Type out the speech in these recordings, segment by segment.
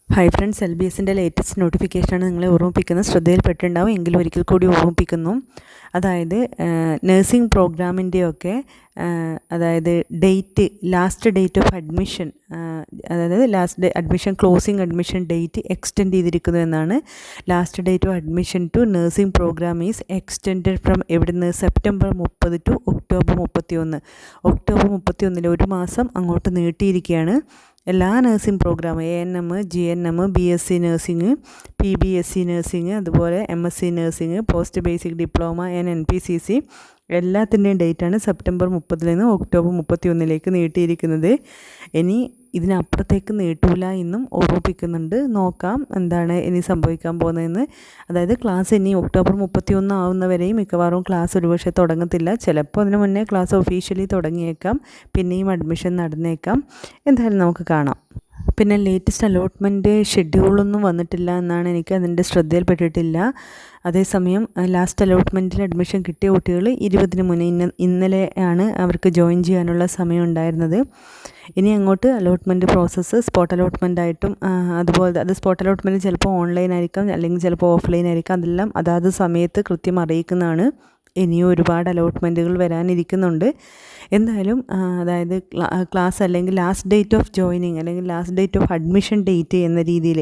Hi friends, LBSൻ്റെ latest നോട്ടിഫിക്കേഷനാണ് നിങ്ങളെ ഓർമ്മിപ്പിക്കുന്നത്. ശ്രദ്ധയിൽപ്പെട്ടിട്ടുണ്ടാവും, എങ്കിലും ഒരിക്കൽ കൂടി ഓർമ്മിപ്പിക്കുന്നു. അതായത് നഴ്സിംഗ് പ്രോഗ്രാമിൻ്റെയൊക്കെ അതായത് ലാസ്റ്റ് ഡേറ്റ് ഓഫ് അഡ്മിഷൻ, അതായത് ക്ലോസിംഗ് അഡ്മിഷൻ ഡേറ്റ് എക്സ്റ്റെൻഡ് ചെയ്തിരിക്കുന്നു എന്നാണ്. Last date of admission to nursing program is extended from എവിടുന്ന് സെപ്റ്റംബർ 30 ടു ഒക്ടോബർ 31. ഒക്ടോബർ 31 ഒരു മാസം അങ്ങോട്ട് നീട്ടിയിരിക്കുകയാണ്. എല്ലാ nursing program ANM, GNM, BSc nursing, PBSc nursing, അതുപോലെ MSc nursing, post basic diploma NPCC എല്ലാത്തിൻ്റെയും ഡേറ്റാണ് സെപ്റ്റംബർ 30 നിന്ന് ഒക്ടോബർ 31 നീട്ടിയിരിക്കുന്നത്. ഇനി ഇതിനപ്പുറത്തേക്ക് നീട്ടൂല എന്നും ഓർമ്മിപ്പിക്കുന്നുണ്ട്. നോക്കാം എന്താണ് ഇനി സംഭവിക്കാൻ പോകുന്നതെന്ന്. അതായത് ക്ലാസ് ഇനി ഒക്ടോബർ 31 ആവുന്നവരെയും മിക്കവാറും ക്ലാസ് ഒരുപക്ഷെ തുടങ്ങത്തില്ല. ചിലപ്പോൾ അതിന് മുന്നേ ക്ലാസ് ഒഫീഷ്യലി തുടങ്ങിയേക്കാം, പിന്നെയും അഡ്മിഷൻ നടന്നേക്കാം. എന്തായാലും നമുക്ക് കാണാം. പിന്നെ ലേറ്റസ്റ്റ് അലോട്ട്മെൻറ്റ് ഷെഡ്യൂളൊന്നും വന്നിട്ടില്ല എന്നാണ് എനിക്ക് അതിൻ്റെ ശ്രദ്ധയിൽപ്പെട്ടിട്ടില്ല. അതേസമയം ലാസ്റ്റ് അലോട്ട്മെൻറ്റിൽ അഡ്മിഷൻ കിട്ടിയ കുട്ടികൾ 20 മുന്നേ ഇന്നലെ ആണ് അവർക്ക് ജോയിൻ ചെയ്യാനുള്ള സമയം ഉണ്ടായിരുന്നത്. ഇനി അങ്ങോട്ട് അലോട്ട്മെൻറ്റ് പ്രോസസ്സ് സ്പോട്ട് അലോട്ട്മെൻറ്റായിട്ടും അതുപോലെ അത് സ്പോട്ട് അലോട്ട്മെൻറ്റ് ചിലപ്പോൾ ഓൺലൈൻ ആയിരിക്കാം, അല്ലെങ്കിൽ ചിലപ്പോൾ ഓഫ്ലൈൻ ആയിരിക്കാം. അതെല്ലാം അതാത് സമയത്ത് കൃത്യം അറിയിക്കുന്നതാണ്. ഇനിയും ഒരുപാട് അലോട്ട്മെൻറ്റുകൾ വരാനിരിക്കുന്നുണ്ട്. എന്തായാലും അതായത് ക്ലാസ് അല്ലെങ്കിൽ ലാസ്റ്റ് ഡേറ്റ് ഓഫ് ജോയിനിങ് അല്ലെങ്കിൽ last date of admission date എന്ന രീതിയിൽ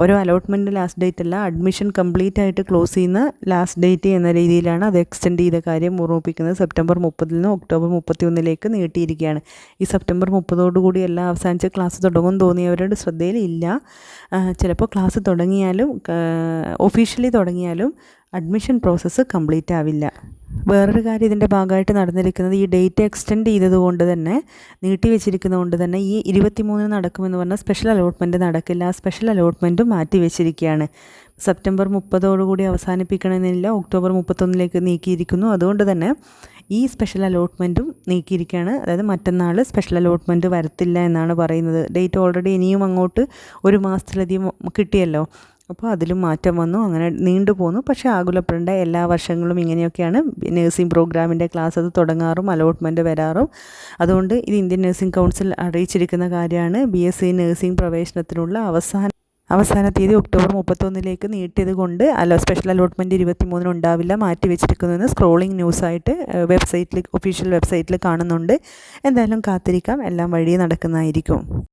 ഓരോ അലോട്ട്മെൻറ്റ് ലാസ്റ്റ് ഡേറ്റ് അല്ല, അഡ്മിഷൻ കംപ്ലീറ്റ് ആയിട്ട് ക്ലോസ് ചെയ്യുന്ന ലാസ്റ്റ് ഡേറ്റ് എന്ന രീതിയിലാണ് അത് എക്സ്റ്റെൻഡ് ചെയ്ത കാര്യം ഓർമ്മിപ്പിക്കുന്നത്. സെപ്റ്റംബർ 30 നിന്ന് ഒക്ടോബർ 31 നീട്ടിയിരിക്കുകയാണ്. ഈ സെപ്റ്റംബർ 30 എല്ലാം അവസാനിച്ച് ക്ലാസ് തുടങ്ങും തോന്നിയവരുടെ ശ്രദ്ധയിൽ ഇല്ല. ചിലപ്പോൾ ക്ലാസ് തുടങ്ങിയാലും ഒഫീഷ്യലി തുടങ്ങിയാലും അഡ്മിഷൻ പ്രോസസ്സ് കംപ്ലീറ്റ് ആവില്ല. വേറൊരു കാര്യം ഇതിൻ്റെ ഭാഗമായിട്ട് നടന്നിരിക്കുന്നത്, ഈ ഡേറ്റ് എക്സ്റ്റെൻഡ് ചെയ്തതുകൊണ്ട് തന്നെ, നീട്ടി വെച്ചിരിക്കുന്നതുകൊണ്ട് തന്നെ ഈ 23 നടക്കുമെന്ന് പറഞ്ഞാൽ സ്പെഷ്യൽ അലോട്ട്മെൻറ്റ് നടക്കില്ല. ആ സ്പെഷ്യൽ അലോട്ട്മെൻറ്റും മാറ്റി വെച്ചിരിക്കുകയാണ്. സെപ്റ്റംബർ 30 അവസാനിപ്പിക്കണമെന്നില്ല, ഒക്ടോബർ 31 നീക്കിയിരിക്കുന്നു. അതുകൊണ്ട് തന്നെ ഈ സ്പെഷ്യൽ അലോട്ട്മെൻറ്റും നീക്കിയിരിക്കുകയാണ്. അതായത് മറ്റന്നാൾ സ്പെഷ്യൽ അലോട്ട്മെൻറ്റ് വരത്തില്ല എന്നാണ് പറയുന്നത്. ഡേറ്റ് ഓൾറെഡി ഇനിയും അങ്ങോട്ട് ഒരു മാസത്തിലധികം കിട്ടിയല്ലോ, അപ്പോൾ അതിലും മാറ്റം വന്നു. അങ്ങനെ നീണ്ടു പോന്നു. പക്ഷേ ആകുലപ്പെടേണ്ട, എല്ലാ വർഷങ്ങളും ഇങ്ങനെയൊക്കെയാണ് നഴ്സിംഗ് പ്രോഗ്രാമിൻ്റെ ക്ലാസ് അത് തുടങ്ങാറും അലോട്ട്മെൻറ്റ് വരാറും. അതുകൊണ്ട് ഇത് ഇന്ത്യൻ നഴ്സിംഗ് കൗൺസിൽ അറിയിച്ചിരിക്കുന്ന കാര്യമാണ്. BSc നഴ്സിംഗ് പ്രവേശനത്തിനുള്ള അവസാന തീയതി ഒക്ടോബർ 31 നീട്ടിയത് കൊണ്ട് സ്പെഷ്യൽ അലോട്ട്മെൻറ്റ് 23 ഉണ്ടാവില്ല, മാറ്റി വെച്ചിരിക്കുന്നതെന്ന് സ്ക്രോളിംഗ് ന്യൂസായിട്ട് ഒഫീഷ്യൽ വെബ്സൈറ്റിൽ കാണുന്നുണ്ട്. എന്തായാലും കാത്തിരിക്കാം, എല്ലാം വഴി നടക്കുന്നതായിരിക്കും.